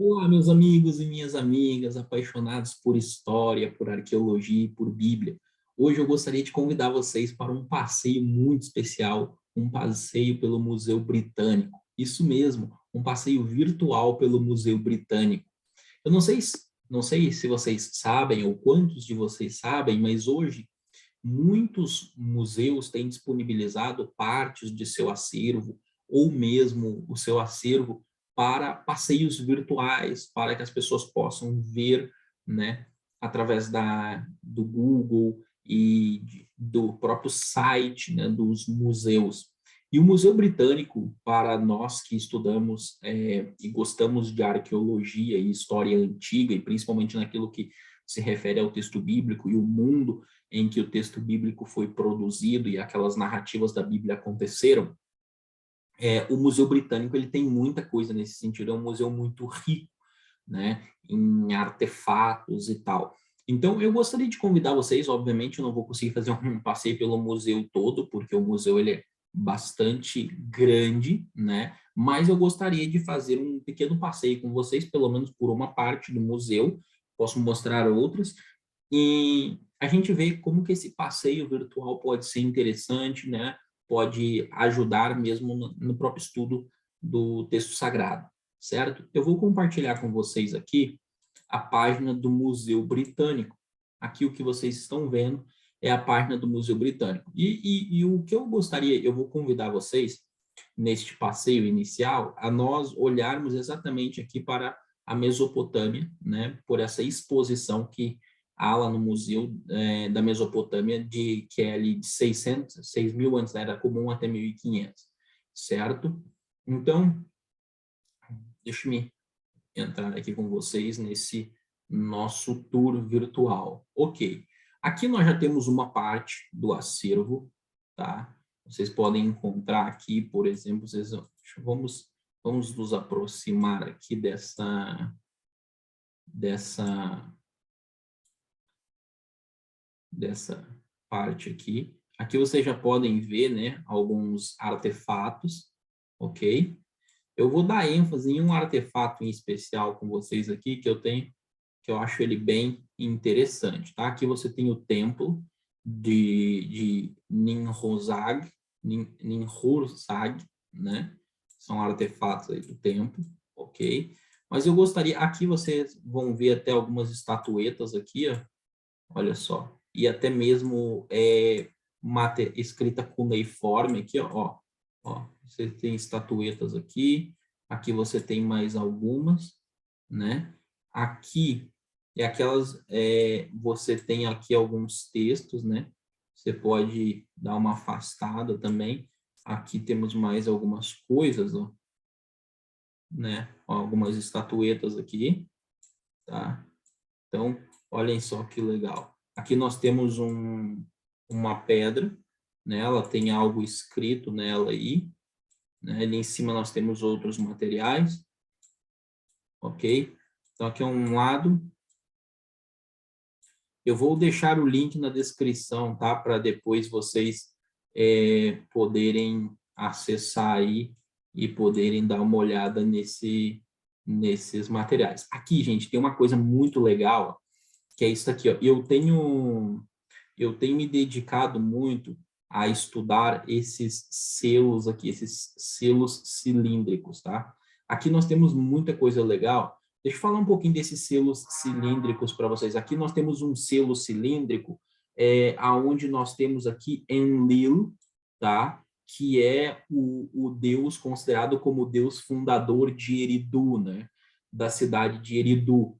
Olá, meus amigos e minhas amigas, apaixonados por história, por arqueologia e por Bíblia. Hoje eu gostaria de convidar vocês para um passeio muito especial, um passeio pelo Museu Britânico. Isso mesmo, um passeio virtual pelo Museu Britânico. Eu não sei se vocês sabem ou quantos de vocês sabem, mas hoje muitos museus têm disponibilizado partes de seu acervo ou mesmo o seu acervo para passeios virtuais, para que as pessoas possam ver, né, através do Google e do próprio site, né, dos museus. E o Museu Britânico, para nós que estudamos e gostamos de arqueologia e história antiga, e principalmente naquilo que se refere ao texto bíblico e o mundo em que o texto bíblico foi produzido e aquelas narrativas da Bíblia aconteceram, o Museu Britânico ele tem muita coisa nesse sentido, é um museu muito rico, né, em artefatos e tal. Então, eu gostaria de convidar vocês, obviamente eu não vou conseguir fazer um passeio pelo museu todo, porque o museu ele é bastante grande, né, mas eu gostaria de fazer um pequeno passeio com vocês, pelo menos por uma parte do museu, posso mostrar outras, e a gente vê como que esse passeio virtual pode ser interessante, né, pode ajudar mesmo no próprio estudo do texto sagrado, certo? Eu vou compartilhar com vocês aqui a página do Museu Britânico. Aqui o que vocês estão vendo é a página do Museu Britânico. E o que eu gostaria, eu vou convidar vocês, neste passeio inicial, a nós olharmos exatamente aqui para a Mesopotâmia, né, por essa exposição que há lá no Museu da Mesopotâmia, que é ali de 6.000 antes da Era Comum até 1500, certo? Então, deixe-me entrar aqui com vocês nesse nosso tour virtual. Ok, aqui nós já temos uma parte do acervo, tá? Vocês podem encontrar aqui, por exemplo, vamos nos aproximar aqui dessa parte aqui. Aqui vocês já podem ver, né, alguns artefatos, ok? Eu vou dar ênfase em um artefato em especial com vocês aqui, que eu acho ele bem interessante, tá? Aqui você tem o templo de Ninhursag, né? São artefatos aí do templo, ok? Mas eu gostaria, aqui vocês vão ver até algumas estatuetas aqui, ó, olha só, e até mesmo escrita cuneiforme aqui, ó, você tem estatuetas aqui, aqui você tem mais algumas, né? Aqui você tem aqui alguns textos, né? Você pode dar uma afastada também. Aqui temos mais algumas coisas, ó, né? Ó, algumas estatuetas aqui, tá? Então, olhem só que legal. Aqui nós temos uma pedra, né? Ela tem algo escrito nela aí, né? Ali em cima nós temos outros materiais, ok? Então, aqui é um lado. Eu vou deixar o link na descrição, tá? Para depois vocês poderem acessar aí e poderem dar uma olhada nesses materiais. Aqui, gente, tem uma coisa muito legal, que é isso aqui, ó. Eu tenho me dedicado muito a estudar esses selos aqui, esses selos cilíndricos, tá? Aqui nós temos muita coisa legal. Deixa eu falar um pouquinho desses selos cilíndricos para vocês. Aqui nós temos um selo cilíndrico, aonde nós temos aqui Enlil, tá? Que é o deus considerado como o deus fundador de Eridu, né? Da cidade de Eridu,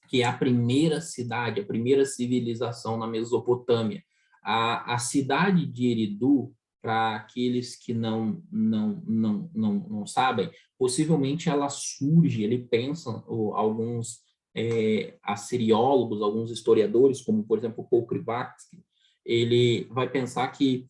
que é a primeira cidade, a primeira civilização na Mesopotâmia. A cidade de Eridu, para aqueles que não sabem, possivelmente ela surge, ele pensa, alguns assiriólogos, alguns historiadores, como por exemplo Paul Krivatsky, ele vai pensar que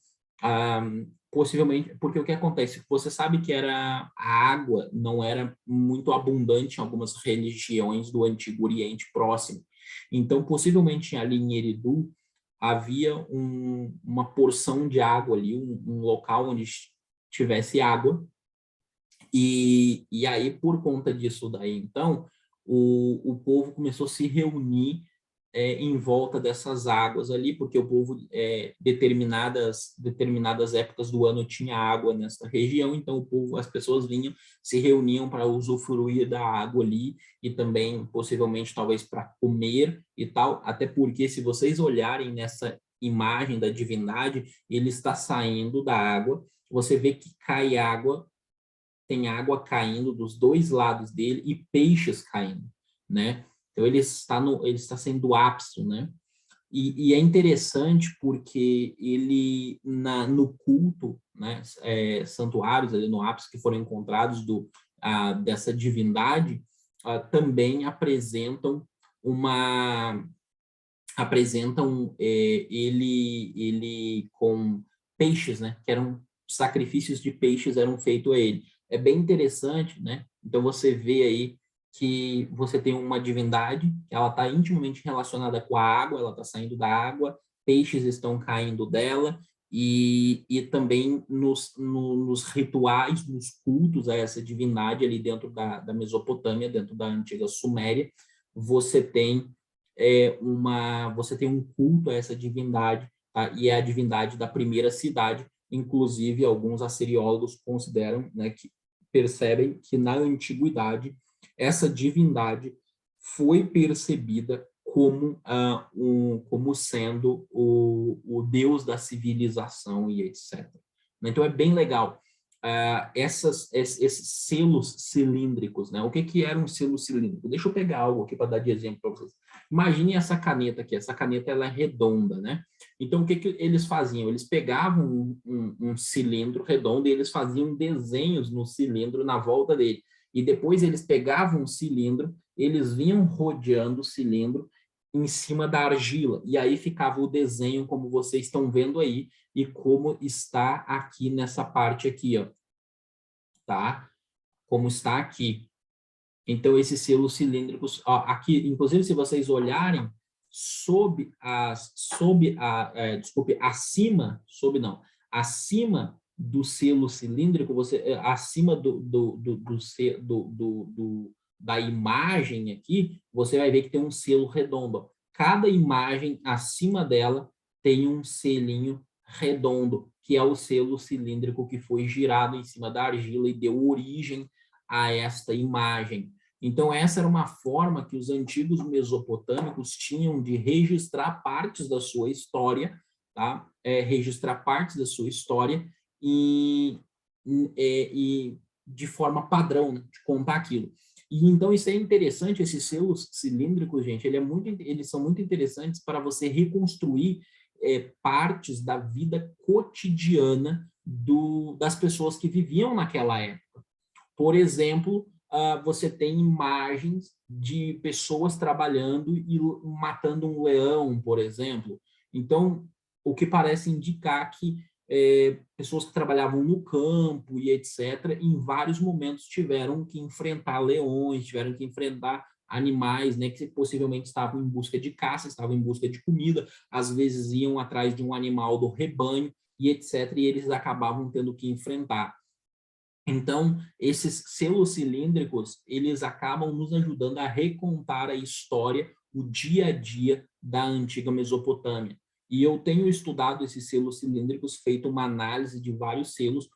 possivelmente, porque o que acontece? Você sabe que a água não era muito abundante em algumas religiões do Antigo Oriente Próximo. Então, possivelmente ali em Eridu havia uma porção de água ali, um local onde tivesse água, E aí, por conta disso daí, então, o povo começou a se reunir em volta dessas águas ali, porque o povo, determinadas épocas do ano tinha água nessa região, então o povo, as pessoas vinham, se reuniam para usufruir da água ali e também, possivelmente, talvez para comer e tal, até porque se vocês olharem nessa imagem da divindade, ele está saindo da água, você vê que cai água, tem água caindo dos dois lados dele e peixes caindo, né? Então ele está sendo o ápice, né? E é interessante porque ele no culto, né, santuários ali no ápice que foram encontrados dessa divindade, também apresentam ele com peixes, né? Que eram sacrifícios de peixes eram feitos a ele. É bem interessante, né? Então você vê aí que você tem uma divindade, ela está intimamente relacionada com a água, ela está saindo da água, peixes estão caindo dela, e também nos rituais, nos cultos a essa divindade ali dentro da Mesopotâmia, dentro da antiga Suméria, você tem você tem um culto a essa divindade, tá? E é a divindade da primeira cidade. Inclusive, alguns assiriólogos consideram, né, que percebem que na antiguidade essa divindade foi percebida como sendo o deus da civilização e etc. Então é bem legal. Esses selos cilíndricos, né? O que era um selo cilíndrico? Deixa eu pegar algo aqui para dar de exemplo para vocês. Imagine essa caneta aqui, essa caneta ela é redonda, né? Então, o que eles faziam? Eles pegavam um cilindro redondo e eles faziam desenhos no cilindro na volta dele. E depois eles pegavam o cilindro, eles vinham rodeando o cilindro em cima da argila. E aí ficava o desenho, como vocês estão vendo aí, e como está aqui nessa parte aqui, ó. Tá? Como está aqui. Então, esses selos cilíndricos, ó, aqui, inclusive, se vocês olharem, acima do selo cilíndrico, acima da imagem aqui, você vai ver que tem um selo redondo. Cada imagem acima dela tem um selinho redondo, que é o selo cilíndrico que foi girado em cima da argila e deu origem a esta imagem. Então, essa era uma forma que os antigos mesopotâmicos tinham de registrar partes da sua história, tá? Registrar partes da sua história e de forma padrão, né? De contar aquilo. E então isso é interessante, esses selos cilíndricos, gente, eles são muito interessantes para você reconstruir partes da vida cotidiana das pessoas que viviam naquela época. Por exemplo, você tem imagens de pessoas trabalhando e matando um leão, por exemplo. Então, o que parece indicar que pessoas que trabalhavam no campo e etc., em vários momentos tiveram que enfrentar leões, tiveram que enfrentar animais, né, que possivelmente estavam em busca de caça, estavam em busca de comida, às vezes iam atrás de um animal do rebanho e etc., e eles acabavam tendo que enfrentar. Então, esses selos cilíndricos, eles acabam nos ajudando a recontar a história, o dia a dia da antiga Mesopotâmia. E eu tenho estudado esses selos cilíndricos, feito uma análise de vários selos,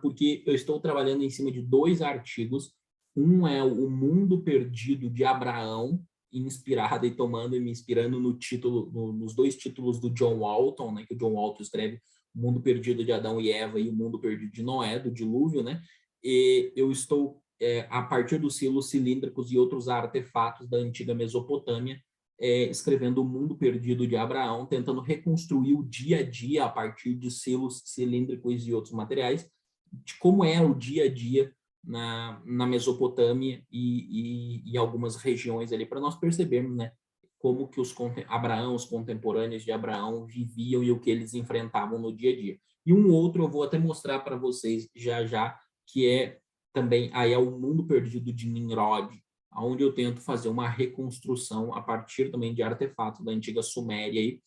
porque eu estou trabalhando em cima de 2 artigos. Um é o Mundo Perdido de Abraão, inspirado e tomando e me inspirando nos 2 títulos do John Walton, né, que o John Walton escreve o Mundo Perdido de Adão e Eva e o Mundo Perdido de Noé, do dilúvio, né? E eu estou, a partir dos selos cilíndricos e outros artefatos da antiga Mesopotâmia, escrevendo o Mundo Perdido de Abraão, tentando reconstruir o dia a dia a partir de selos cilíndricos e outros materiais, de como era o dia a dia na Mesopotâmia e algumas regiões ali, para nós percebermos, né? Como que os contemporâneos de Abraão viviam e o que eles enfrentavam no dia a dia. E um outro eu vou até mostrar para vocês já já, que é também aí é o Mundo Perdido de Nimrod, onde eu tento fazer uma reconstrução a partir também de artefatos da antiga Suméria aí,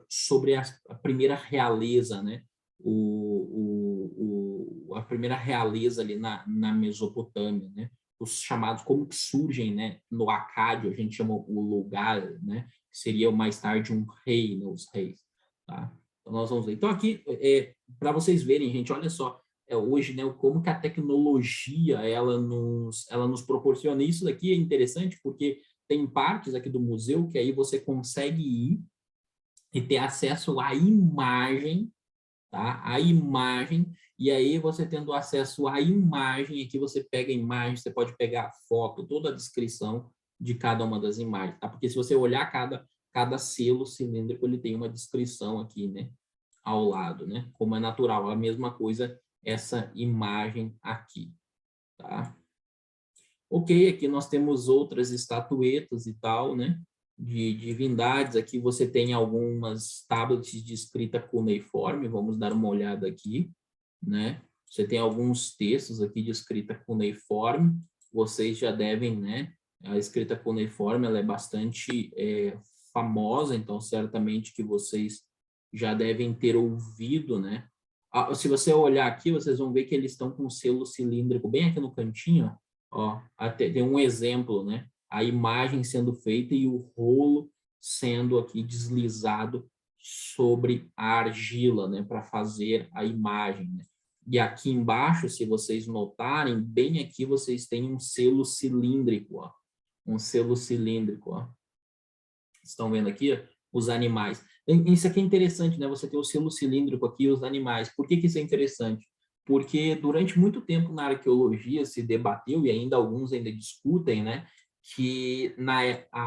sobre a primeira realeza, né, a primeira realeza ali na Mesopotâmia, né? Os chamados, como que surgem, né? No Acádio, a gente chama o lugar, né? Que seria mais tarde um rei, né? Os reis, tá? Então, nós vamos ver. Então, aqui, para vocês verem, gente, olha só, hoje, né? Como que a tecnologia, ela nos proporciona. Isso daqui é interessante, porque tem partes aqui do museu que aí você consegue ir e ter acesso à imagem, tá? A imagem, e aí você tendo acesso à imagem, aqui você pega a imagem, você pode pegar a foto, toda a descrição de cada uma das imagens, tá? Porque se você olhar cada selo cilíndrico, ele tem uma descrição aqui, né? Ao lado, né? Como é natural, a mesma coisa essa imagem aqui, tá? Ok, aqui nós temos outras estatuetas e tal, né? De divindades. Aqui você tem algumas tablets de escrita cuneiforme, vamos dar uma olhada aqui, né? Você tem alguns textos aqui de escrita cuneiforme, vocês já devem, né? A escrita cuneiforme, ela é bastante famosa, então certamente que vocês já devem ter ouvido, né? Se você olhar aqui, vocês vão ver que eles estão com um selo cilíndrico bem aqui no cantinho, ó, até tem um exemplo, né? A imagem sendo feita e o rolo sendo aqui deslizado sobre a argila, né? Para fazer a imagem, né? E aqui embaixo, se vocês notarem, bem aqui vocês têm um selo cilíndrico, ó. Um selo cilíndrico, ó. Estão vendo aqui, ó, os animais. Isso aqui é interessante, né? Você tem o selo cilíndrico aqui e os animais. Por que que isso é interessante? Porque durante muito tempo na arqueologia se debateu, e ainda alguns ainda discutem, né? Que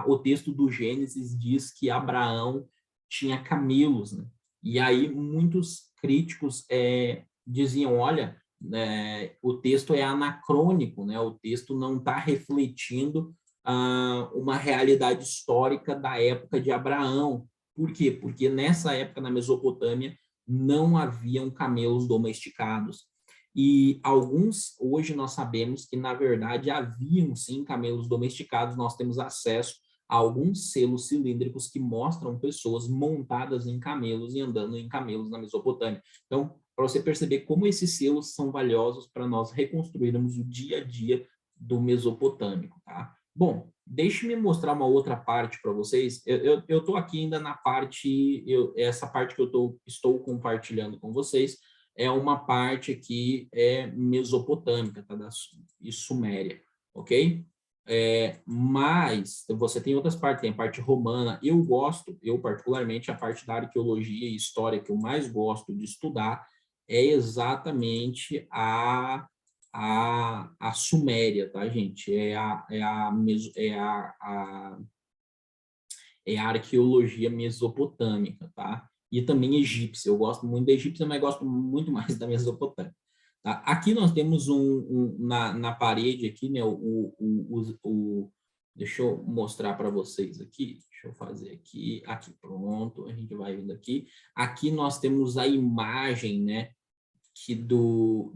o texto do Gênesis diz que Abraão tinha camelos, né? E aí muitos críticos diziam, olha, o texto é anacrônico, né? O texto não está refletindo uma realidade histórica da época de Abraão. Por quê? Porque nessa época, na Mesopotâmia, não haviam camelos domesticados. E alguns, hoje nós sabemos que, na verdade, haviam sim camelos domesticados, nós temos acesso a alguns selos cilíndricos que mostram pessoas montadas em camelos e andando em camelos na Mesopotâmia. Então, para você perceber como esses selos são valiosos para nós reconstruirmos o dia a dia do mesopotâmico, tá? Bom, deixe-me mostrar uma outra parte para vocês. Eu estou aqui ainda na parte, essa parte que estou compartilhando com vocês é uma parte aqui mesopotâmica, tá? E suméria, ok? Mas você tem outras partes, tem a parte romana. Eu particularmente, a parte da arqueologia e história que eu mais gosto de estudar é exatamente a Suméria, tá, gente? É a arqueologia mesopotâmica, tá? E também egípcia. Eu gosto muito da egípcia, mas gosto muito mais da mesopotâmica. Tá? Aqui nós temos na parede aqui, né? Deixa eu mostrar para vocês aqui. Deixa eu fazer aqui. Aqui, pronto. A gente vai vendo aqui. Aqui nós temos a imagem, né? Que do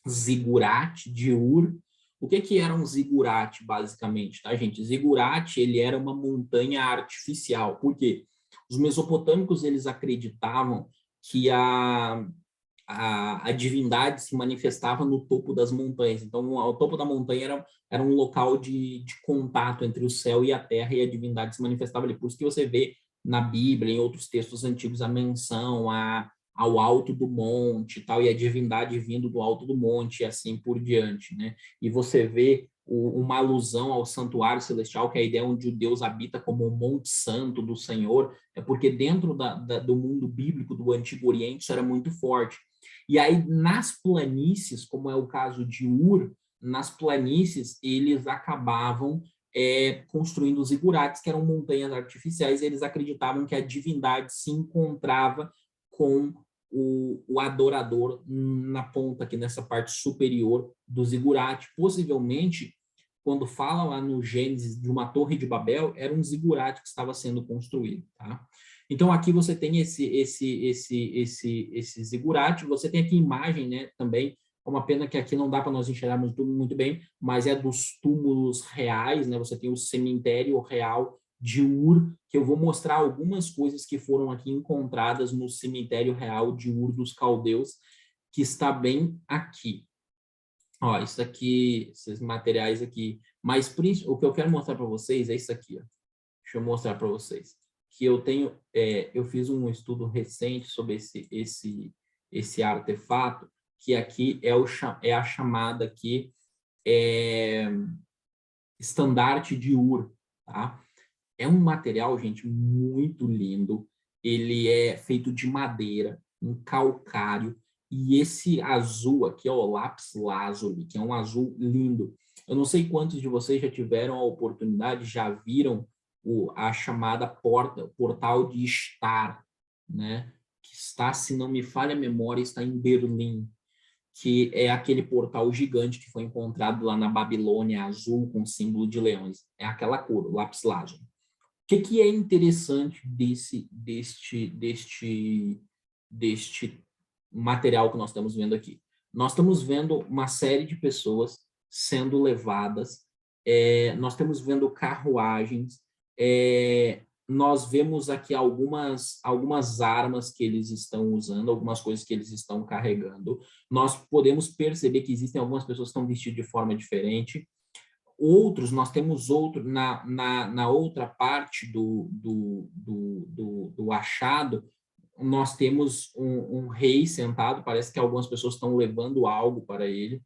zigurate de Ur. O que era um zigurate, basicamente, tá, gente? Zigurate, ele era uma montanha artificial. Por quê? Os mesopotâmicos, eles acreditavam que a divindade se manifestava no topo das montanhas. Então, o topo da montanha era um local de contato entre o céu e a terra, e a divindade se manifestava ali. Por isso que você vê na Bíblia, em outros textos antigos, a menção ao alto do monte e tal, e a divindade vindo do alto do monte e assim por diante, né? E você vê uma alusão ao santuário celestial, que é a ideia onde o Deus habita como o Monte Santo do Senhor, é porque dentro do mundo bíblico do Antigo Oriente isso era muito forte. E aí, nas planícies, como é o caso de Ur, nas planícies, eles acabavam construindo os zigurates, que eram montanhas artificiais, e eles acreditavam que a divindade se encontrava com o adorador na ponta, aqui nessa parte superior do zigurate. Possivelmente, quando fala lá no Gênesis de uma torre de Babel, era um zigurate que estava sendo construído, tá? Então, aqui você tem esse zigurate, você tem aqui imagem, né, também, é uma pena que aqui não dá para nós enxergarmos tudo muito bem, mas é dos túmulos reais, né, você tem o cemitério real de Ur, que eu vou mostrar algumas coisas que foram aqui encontradas no cemitério real de Ur dos Caldeus, que está bem aqui. Ó, isso aqui, esses materiais aqui. Mas o que eu quero mostrar para vocês é isso aqui, ó. Deixa eu mostrar para vocês. Que eu tenho, eu fiz um estudo recente sobre esse artefato, que aqui é a chamada aqui, estandarte de Ur, tá? É um material, gente, muito lindo. Ele é feito de madeira, um calcário, e esse azul aqui é o lápis lazuli, que é um azul lindo. Eu não sei quantos de vocês já tiveram a oportunidade, já viram a chamada portal de Star, né? Que está, se não me falha a memória, está em Berlim, que é aquele portal gigante que foi encontrado lá na Babilônia, azul com símbolo de leões. É aquela cor, o lápis lazuli. O que é interessante deste material que nós estamos vendo aqui? Nós estamos vendo uma série de pessoas sendo levadas, nós estamos vendo carruagens, nós vemos aqui algumas armas que eles estão usando, algumas coisas que eles estão carregando. Nós podemos perceber que existem algumas pessoas que estão vestidas de forma diferente. Nós temos na outra parte do achado, nós temos um rei sentado, parece que algumas pessoas estão levando algo para ele.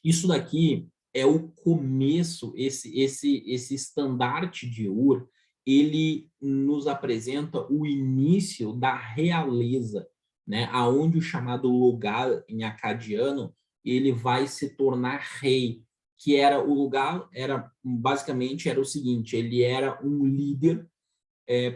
Isso daqui é o começo, esse estandarte de Ur, ele nos apresenta o início da realeza, né? Aonde o chamado lugar em acadiano, ele vai se tornar rei, que era o lugar, basicamente era o seguinte, ele era um líder,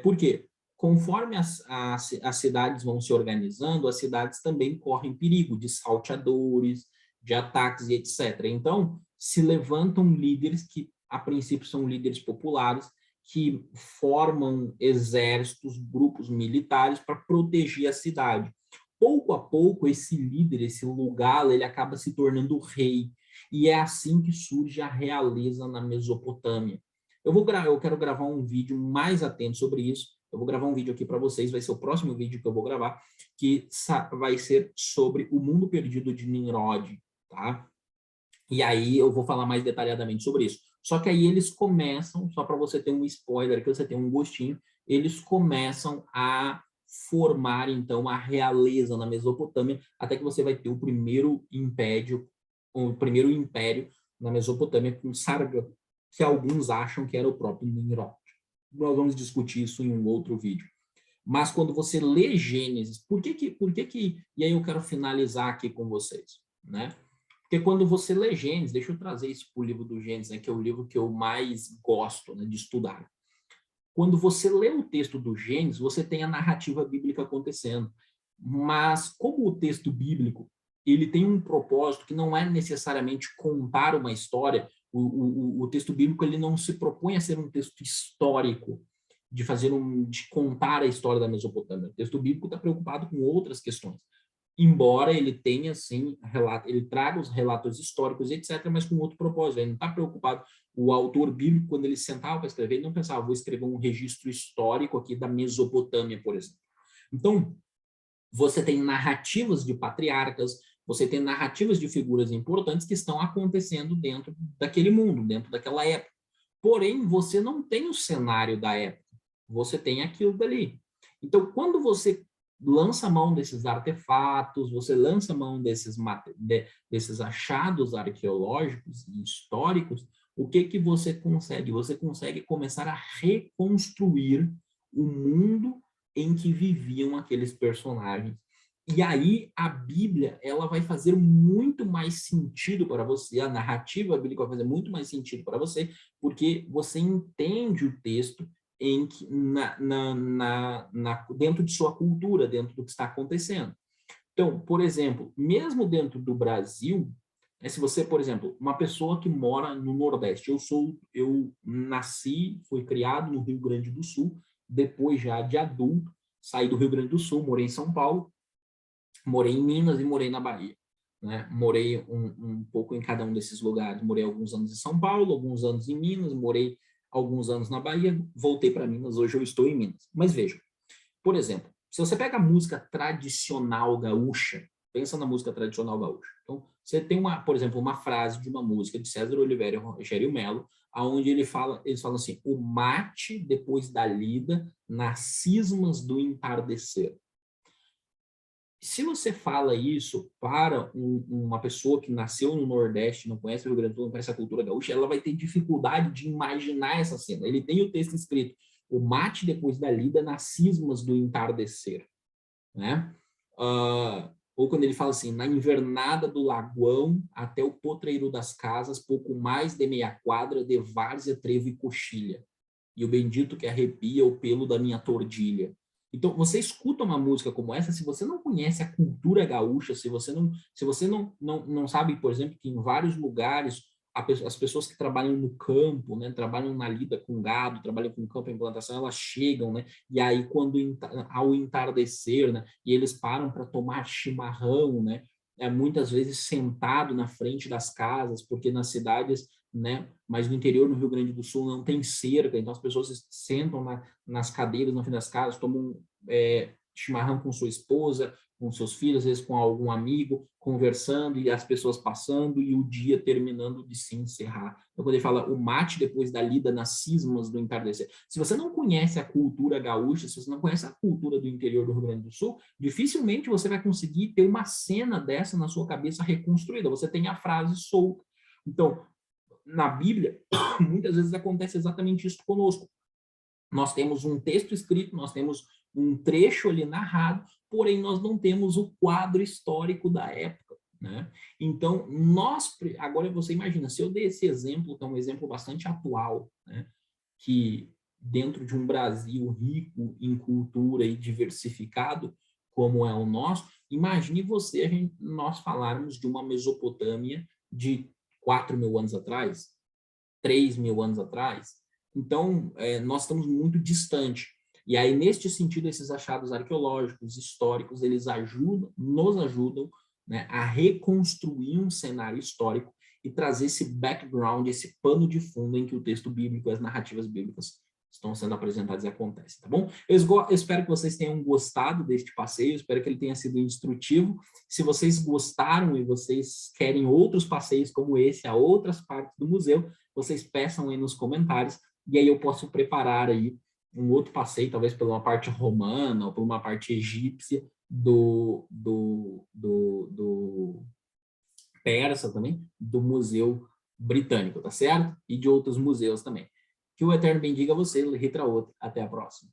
por quê? Conforme as cidades vão se organizando, as cidades também correm perigo de salteadores, de ataques e etc. Então, se levantam líderes que, a princípio, são líderes populares, que formam exércitos, grupos militares para proteger a cidade. Pouco a pouco, esse líder, esse lugar, ele acaba se tornando rei. E é assim que surge a realeza na Mesopotâmia. Eu quero gravar um vídeo mais atento sobre isso. Eu vou gravar um vídeo aqui para vocês, vai ser o próximo vídeo que eu vou gravar, que vai ser sobre o mundo perdido de Nimrod, tá? E aí eu vou falar mais detalhadamente sobre isso. Só que aí eles começam, só para você ter um spoiler, que você tem um gostinho, eles começam a formar, então, a realeza na Mesopotâmia, até que você vai ter o primeiro império na Mesopotâmia com Sargon, que alguns acham que era o próprio Nimrod. Nós vamos discutir isso em um outro vídeo. Mas quando você lê Gênesis, e aí eu quero finalizar aqui com vocês, né? Porque quando você lê Gênesis, deixa eu trazer isso para o livro do Gênesis, né, que é o livro que eu mais gosto, né, de estudar. Quando você lê o texto do Gênesis, você tem a narrativa bíblica acontecendo. Mas como o texto bíblico ele tem um propósito que não é necessariamente contar uma história, o texto bíblico ele não se propõe a ser um texto histórico, de contar a história da Mesopotâmia. O texto bíblico está preocupado com outras questões. Embora ele tenha, sim, ele traga os relatos históricos, etc., mas com outro propósito. Ele não está preocupado. O autor bíblico, quando ele sentava para escrever, ele não pensava, vou escrever um registro histórico aqui da Mesopotâmia, por exemplo. Então, você tem narrativas de patriarcas, você tem narrativas de figuras importantes que estão acontecendo dentro daquele mundo, dentro daquela época. Porém, você não tem o cenário da época, você tem aquilo dali. Então, quando você lança a mão desses artefatos, você lança a mão desses achados arqueológicos e históricos, o que você consegue? Você consegue começar a reconstruir o mundo em que viviam aqueles personagens. E aí a Bíblia ela vai fazer muito mais sentido para você, a narrativa bíblica vai fazer muito mais sentido para você, porque você entende o texto dentro de sua cultura, dentro do que está acontecendo. Então, por exemplo, mesmo dentro do Brasil, se você, por exemplo, uma pessoa que mora no Nordeste, eu nasci, fui criado no Rio Grande do Sul, depois já de adulto, saí do Rio Grande do Sul, morei em São Paulo, morei em Minas e morei na Bahia. Né? Morei um pouco em cada um desses lugares. Morei alguns anos em São Paulo, alguns anos em Minas, morei alguns anos na Bahia, voltei para Minas, hoje eu estou em Minas. Mas veja, por exemplo, se você pega a música tradicional gaúcha, pensa na música tradicional gaúcha. Então, você tem, por exemplo, uma frase de uma música de César Oliveira e Rogério Melo, onde eles falam assim, o mate depois da lida, nas cismas do entardecer. Se você fala isso para uma pessoa que nasceu no Nordeste, não conhece o Rio Grande do Sul, não conhece a cultura gaúcha, ela vai ter dificuldade de imaginar essa cena. Ele tem o texto escrito, o mate depois da lida nas cismas do entardecer, né? Ou quando ele fala assim, na invernada do lagoão até o potreiro das casas, pouco mais de meia quadra de várzea, trevo e coxilha. E o bendito que arrepia o pelo da minha tordilha. Então, você escuta uma música como essa, se você não conhece a cultura gaúcha, se você não sabe, por exemplo, que em vários lugares as pessoas que trabalham no campo, né, trabalham na lida com gado, trabalham com campo e implantação, elas chegam, né, e aí quando ao entardecer, né, e eles param para tomar chimarrão, né, muitas vezes sentado na frente das casas, porque nas cidades, né, mas no interior, no Rio Grande do Sul, não tem cerca, então as pessoas sentam nas cadeiras no fim das casas, tomam chimarrão com sua esposa, com seus filhos, às vezes com algum amigo, conversando e as pessoas passando e o dia terminando de se encerrar. Então, quando ele fala o mate depois da lida nas cismas do entardecer. Se você não conhece a cultura gaúcha, se você não conhece a cultura do interior do Rio Grande do Sul, dificilmente você vai conseguir ter uma cena dessa na sua cabeça reconstruída. Você tem a frase solta. Então, na Bíblia, muitas vezes acontece exatamente isso conosco. Nós temos um texto escrito, nós temos um trecho ali narrado, porém nós não temos o quadro histórico da época, né? Então, agora você imagina, se eu dei esse exemplo, que é um exemplo bastante atual, né? Que dentro de um Brasil rico em cultura e diversificado, como é o nosso, imagine você, nós falarmos de uma Mesopotâmia de 4.000 anos atrás, 3.000 anos atrás. Então, nós estamos muito distante. E aí, neste sentido, esses achados arqueológicos, históricos, eles nos ajudam, né, a reconstruir um cenário histórico e trazer esse background, esse pano de fundo em que o texto bíblico e as narrativas bíblicas estão sendo apresentadas e acontecem, tá bom? Eu espero que vocês tenham gostado deste passeio, espero que ele tenha sido instrutivo. Se vocês gostaram e vocês querem outros passeios como esse a outras partes do museu, vocês peçam aí nos comentários, e aí eu posso preparar aí um outro passeio, talvez por uma parte romana ou por uma parte egípcia do persa também, do Museu Britânico, tá certo? E de outros museus também. Que o Eterno bendiga você, Ritra outra. Até a próxima.